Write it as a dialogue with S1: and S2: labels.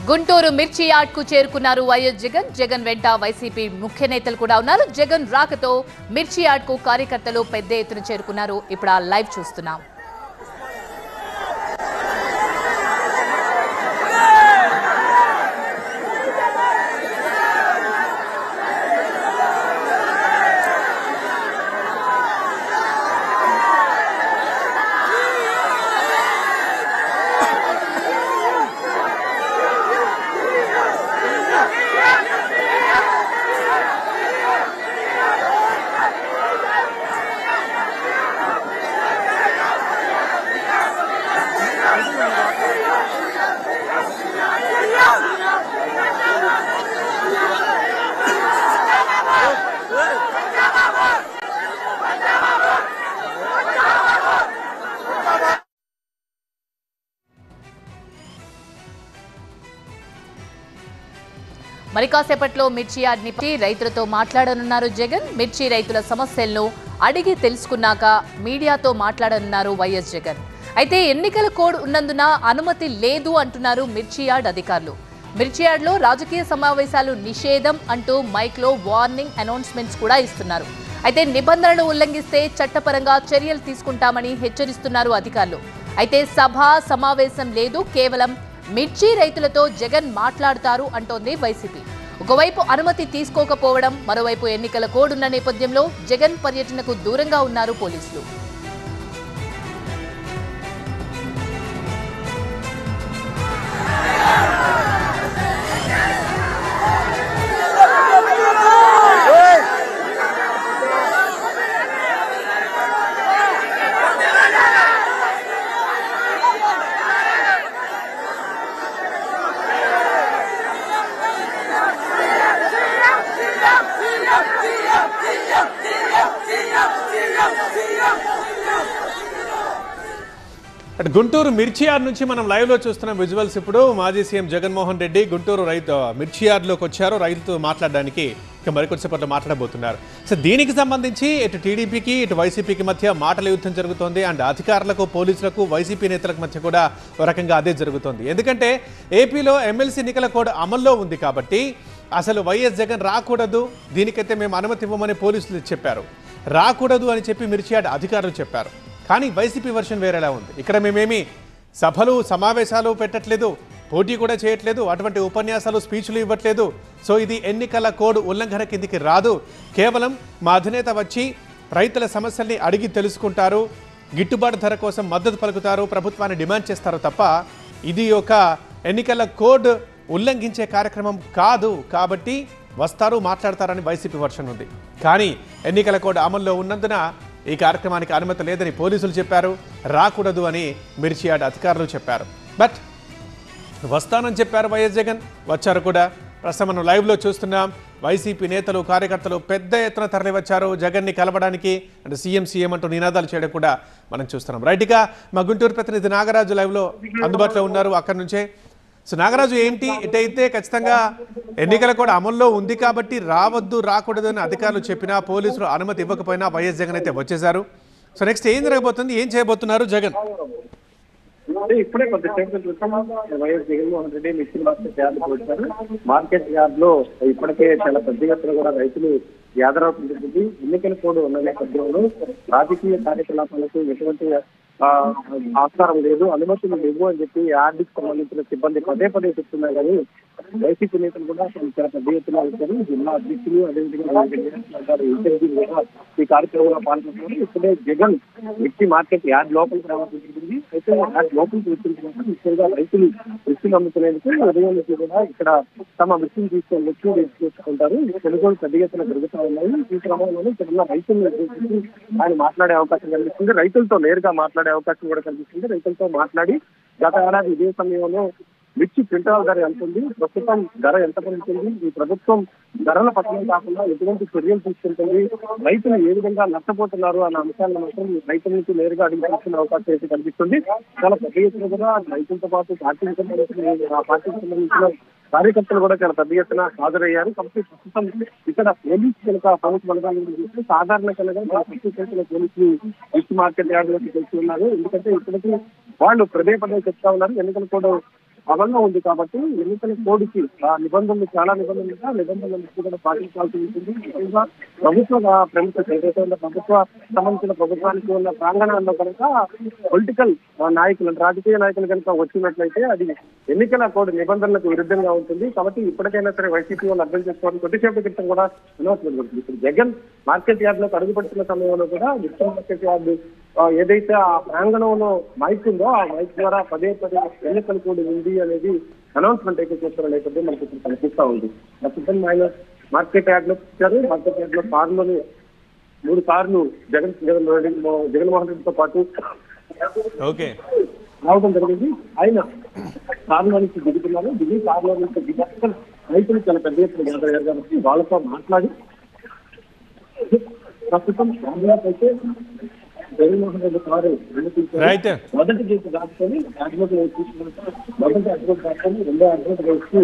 S1: గుంటూరు మిర్చి యార్డ్ కు చేరుకున్నారు వైఎస్ జగన్. జగన్ వెంట వైసీపీ ముఖ్య నేతలు కూడా ఉన్నారు. జగన్ రాకతో మిర్చి యార్డ్ కు కార్యకర్తలు పెద్ద ఎత్తున చేరుకున్నారు. ఇప్పుడు ఆ లైవ్ చూస్తున్నాం. మరి కాసేపట్లో మిర్చి యార్డ్ ని రైతులతో మాట్లాడనున్నారు జగన్. మిర్చి రైతుల సమస్యలను అడిగి తెలుసుకున్నాక మీడియాతో మాట్లాడనున్నారు వైఎస్ జగన్. అయితే ఎన్నికల కోడ్ ఉన్నందున అనుమతి లేదు అంటున్నారు మిర్చి యార్డ్ అధికారులు. మిర్చి యార్డ్లో రాజకీయ సమావేశాలు నిషేధం అంటూ మైక్లో వార్నింగ్ అనౌన్స్మెంట్స్ కూడా ఇస్తున్నారు. అయితే నిబంధనలు ఉల్లంఘిస్తే చట్టపరంగా చర్యలు తీసుకుంటామని హెచ్చరిస్తున్నారు అధికారులు. అయితే సభ సమావేశం లేదు, కేవలం మిర్చి రైతులతో జగన్ మాట్లాడతారు అంటోంది వైసీపీ. ఒకవైపు అనుమతి తీసుకోకపోవడం, మరోవైపు ఎన్నికల కోడ్ ఉన్న నేపథ్యంలో జగన్ పర్యటనకు దూరంగా ఉన్నారు పోలీసులు.
S2: గుంటూరు మిర్చి యార్డ్ నుంచి మనం లైవ్ లో చూస్తున్న విజువల్స్. ఇప్పుడు మాజీ సీఎం జగన్మోహన్ రెడ్డి గుంటూరు మిర్చి యార్డ్లోకి వచ్చారు. రైతులతో మాట్లాడడానికి ఇక మరికొద్దిసేపట్లో మాట్లాడబోతున్నారు. సో దీనికి సంబంధించి ఇటు టీడీపీకి ఇటు వైసీపీకి మధ్య మాటల యుద్ధం జరుగుతోంది. అండ్ అధికారులకు, పోలీసులకు, వైసీపీ నేతలకు మధ్య కూడా ఒక రకంగా అదే జరుగుతోంది. ఎందుకంటే ఏపీలో ఎమ్మెల్సీ ఎన్నికల కోడ్ అమల్లో ఉంది కాబట్టి అసలు వైఎస్ జగన్ రాకూడదు, దీనికైతే మేము అనుమతి ఇవ్వమని పోలీసులు చెప్పారు. రాకూడదు అని చెప్పి మిర్చి యార్డ్ అధికారులు చెప్పారు. కానీ వైసీపీ వర్షన్ వేరేలా ఉంది. ఇక్కడ మేమేమి సభలు సమావేశాలు పెట్టట్లేదు, పోటీ కూడా చేయట్లేదు, అటువంటి ఉపన్యాసాలు స్పీచ్లు ఇవ్వట్లేదు. సో ఇది ఎన్నికల కోడ్ ఉల్లంఘన కిందికి రాదు. కేవలం మా అధినేత వచ్చి రైతుల సమస్యల్ని అడిగి తెలుసుకుంటారు, గిట్టుబాటు ధర కోసం మద్దతు పలుకుతారు, ప్రభుత్వాన్ని డిమాండ్ చేస్తారు తప్ప ఇది ఒక ఎన్నికల కోడ్ ఉల్లంఘించే కార్యక్రమం కాదు. కాబట్టి వస్తారు, మాట్లాడతారని వైసీపీ వర్షన్ ఉంది. కానీ ఎన్నికల కోడ్ అమల్లో ఉన్నందున ఈ కార్యక్రమానికి అనుమతి లేదని పోలీసులు చెప్పారు, రాకూడదు అని మిర్చి యార్డ్ అధికారులు చెప్పారు. బట్ వస్తానని చెప్పారు వైఎస్ జగన్, వచ్చారు కూడా. ప్రస్తుతం మనం లైవ్లో చూస్తున్నాం. వైసీపీ నేతలు, కార్యకర్తలు పెద్ద ఎత్తున తరలివచ్చారు జగన్ని కలవడానికి. అంటే సీఎం అంటూ నినాదాలు చేయడం కూడా మనం చూస్తున్నాం. రైట్గా మా గుంటూరు ప్రతినిధి నాగరాజు లైవ్లో అందుబాటులో ఉన్నారు. అక్కడి నుంచే సో నాగరాజు, ఏంటి ఇటైతే ఖచ్చితంగా ఎన్నికల కూడా అమల్లో ఉంది కాబట్టి రావద్దు, రాకూడదు అని అధికారులు చెప్పినా, పోలీసులు అనుమతి ఇవ్వకపోయినా వైఎస్ జగన్ అయితే వచ్చేశారు. సో నెక్స్ట్ ఏం జరగబోతుంది, ఏం చేయబోతున్నారు జగన్?
S3: ఇప్పుడే కొద్దిసేపు క్రితం వైఎస్ జగన్మోహన్ రెడ్డి మిర్చి మార్కెట్ యార్డ్ వచ్చారు. మార్కెట్ యార్డ్ లో ఇప్పటికే చాలా పెద్ద ఎత్తున కూడా రైతులు యాదరవుతుంది. ఎన్నికల కోడ్ ఉన్న నేపథ్యంలో రాజకీయ కార్యకలాపాలకు ఎటువంటి ఆస్కారం లేదు, అనుమతులు లేవు అని చెప్పి యార్డ్కి సంబంధించిన సిబ్బంది పదే పదే చెప్తున్నారు. కానీ వైసీపీ నేతలు కూడా చాలా పెద్ద ఎత్తున వచ్చారు. జిల్లా అధ్యక్షులు, అదేవిధంగా ఈ కార్యక్రమంలో పాల్గొంటున్నారు. ఇప్పుడే జగన్ మిర్చి మార్కెట్ యార్డ్ లోపలికి రావాల్సి జరిగింది. అయితే యార్డ్ లోపలికి వచ్చిన ముఖ్యంగా రైతులు మిర్చిలు అమ్ముకునేందుకు ఉదయం నుంచి కూడా ఇక్కడ తమ మిర్చిని తీసుకొని మిర్చిలు తీసుకుంటారు. కొనుగోలు పెద్ద ఎత్తున జరుగుతూ ఉన్నాయి. ఈ క్రమంలోనే ఇక్కడ రైతులను ఆయన మాట్లాడే అవకాశం కనిపిస్తుంది. రైతులతో నేరుగా మాట్లాడే అవకాశం కూడా కనిపిస్తుంది. రైతులతో మాట్లాడి గత ఏడాది ఇదే సమయంలో మిర్చి క్వింటాల్ ధర ఎంత ఉంది, ప్రస్తుతం ధర ఎంత పెరుగుతుంది, ఈ ప్రభుత్వం ధరల పతనం కాకుండా ఎటువంటి చర్యలు తీసుకుంటుంది, రైతులు ఏ విధంగా నష్టపోతున్నారు అన్న అంశాలను మాత్రం రైతుల నుంచి నేరుగా అడిగి తెలుసుకునే అవకాశం అయితే కనిపిస్తుంది. చాలా పెద్ద ఎత్తున కూడా రైతులతో పాటు పార్టీకి సంబంధించిన కార్యకర్తలు కూడా చాలా పెద్ద ఎత్తున హాజరయ్యారు. కాబట్టి ప్రస్తుతం ఇక్కడ పోలీసు బలగాలను చూస్తే సాధారణ కలగా పోలీసులు మిర్చి మార్కెట్ యార్డ్ లోకి తెచ్చి ఉన్నారు. ఎందుకంటే ఇప్పటికీ వాళ్ళు పదే పదే చెప్తా ఉన్నారు ఎన్నికలు కూడా బలంగా ఉంది కాబట్టి ఎన్నికల కోడ్కి ఆ నిబంధనలు చాలా నిబంధనలు కూడా పాటించాల్సి ఉంటుంది. ముఖ్యంగా ప్రభుత్వ ప్రముఖ ఏదైతే ఉన్న సంబంధించిన ప్రభుత్వానికి ఉన్న ప్రాంగణంలో కనుక పొలిటికల్ నాయకులు రాజకీయ నాయకులు కనుక వచ్చినట్లయితే అది ఎన్నికల కోడ్ నిబంధనలకు విరుద్ధంగా ఉంటుంది. కాబట్టి ఇప్పటికైనా సరే వైసీపీ వాళ్ళు అర్థం చేసుకోవాలి. కొద్దిసేపటి క్రితం కూడా అనౌన్స్మెంట్ జరుగుతుంది. ఇప్పుడు జగన్ మార్కెట్ యార్డ్ లోకి అడుగుపడుతున్న సమయంలో కూడా విక్రమ్ మార్కెట్ యార్డు ఏదైతే ఆ ప్రాంగణంలో మైక్ ఉందో ఆ మైక్ ద్వారా పదే ఎన్నికల కోడ్ ఉంది అనేది అనౌన్స్మెంట్ అయితే చేస్తున్న నేపథ్యం మనకి ఇప్పుడు కనిపిస్తా ఉంది. ప్రస్తుతం ఆయన మార్కెట్ యార్డ్ లో వచ్చారు. మార్కెట్ యార్డ్ లో కార్లోని 3 కార్లు జగన్మోహన్ రెడ్డితో పాటు రావడం జరిగింది. ఆయన కారులో నుంచి దిగుతున్నారు. కారులో నుంచి దిగాక రైతులు చాలా పెద్ద ఎత్తున గ్యాదర్ కాబట్టి వాళ్ళతో మాట్లాడి ప్రస్తుతం అయితే జగన్మోహన్ రెడ్డి కారు మొదటి గేటు దాటుకొని అడ్వకేట్ తీసుకుంటా మొదటి అడ్వకేట్ దాటుకొని రెండో అడ్వకేట్ వేసి